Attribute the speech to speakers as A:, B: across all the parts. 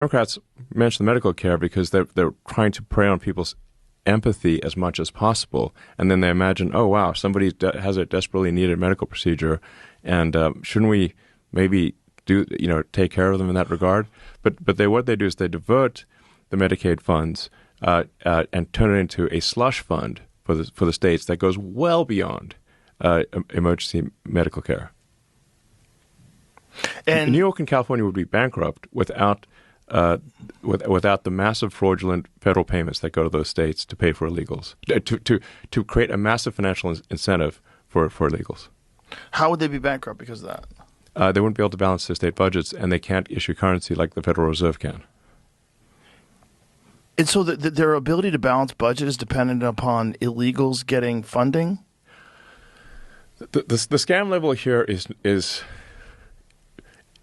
A: Democrats mention the medical care because they're trying to prey on people's empathy as much as possible, and then they imagine, oh wow, somebody has a desperately needed medical procedure, and shouldn't we maybe take care of them in that regard? But what they do is they divert the Medicaid funds and turn it into a slush fund for the states that goes well beyond emergency medical care. And New York and California would be bankrupt without the massive fraudulent federal payments that go to those states to pay for illegals, to create a massive financial incentive for illegals.
B: How would they be bankrupt because of that?
A: They wouldn't be able to balance their state budgets, and they can't issue currency like the Federal Reserve can.
B: And so their ability to balance budget is dependent upon illegals getting funding?
A: The scam level here is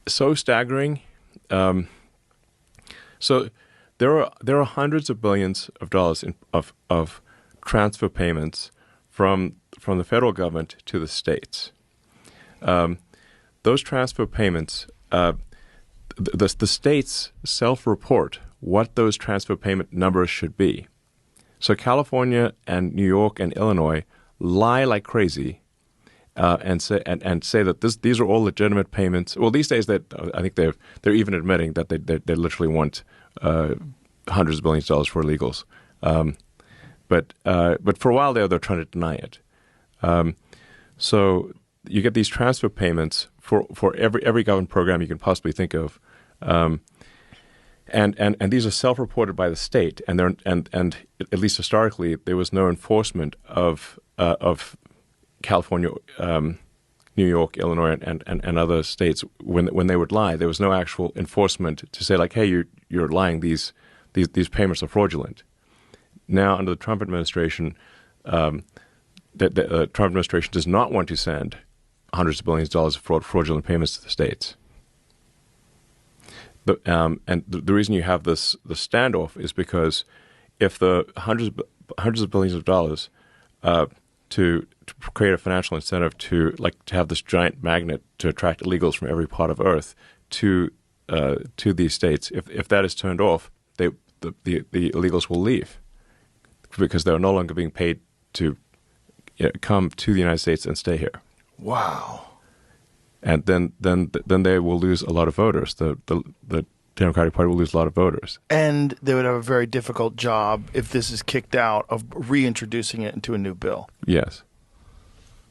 A: so staggering. So there are hundreds of billions of dollars of transfer payments from the federal government to the states. Those transfer payments, the states self-report what those transfer payment numbers should be. So California and New York and Illinois lie like crazy and say that these are all legitimate payments. Well, these days I think they're even admitting that they literally want hundreds of billions of dollars for illegals. But for a while they're trying to deny it. So you get these transfer payments for every government program you can possibly think of. And these are self-reported by the state, and at least historically, there was no enforcement of California, New York, Illinois, and other states when they would lie. There was no actual enforcement to say like, hey, you're lying. These payments are fraudulent. Now under the Trump administration, the Trump administration does not want to send hundreds of billions of dollars of fraudulent payments to the states. And the reason you have the standoff is because if the hundreds of billions of dollars to create a financial incentive to have this giant magnet to attract illegals from every part of Earth to these states, if that is turned off, the illegals will leave because they are no longer being paid to come to the United States and stay here.
B: Wow.
A: And then they will lose a lot of voters. The Democratic Party will lose a lot of voters.
B: And they would have a very difficult job if this is kicked out of reintroducing it into a new bill.
A: Yes.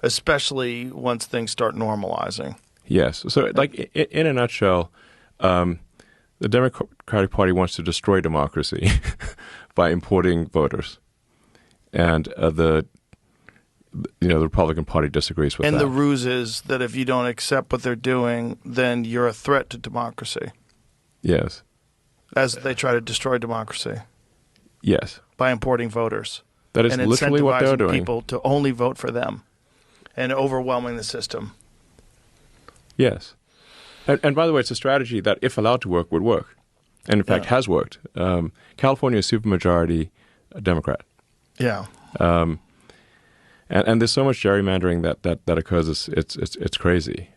B: Especially once things start normalizing.
A: Yes. So in a nutshell, the Democratic Party wants to destroy democracy by importing voters. And the Republican Party disagrees with that.
B: And the ruse is that if you don't accept what they're doing, then you're a threat to democracy.
A: Yes.
B: As they try to destroy democracy.
A: Yes.
B: By importing voters.
A: That is literally what they're doing.
B: And incentivizing people to only vote for them and overwhelming the system.
A: Yes. And by the way, it's a strategy that, if allowed to work, would work. And in fact, has worked. California is supermajority Democrat.
B: Yeah.
A: And there's so much gerrymandering that occurs. It's crazy.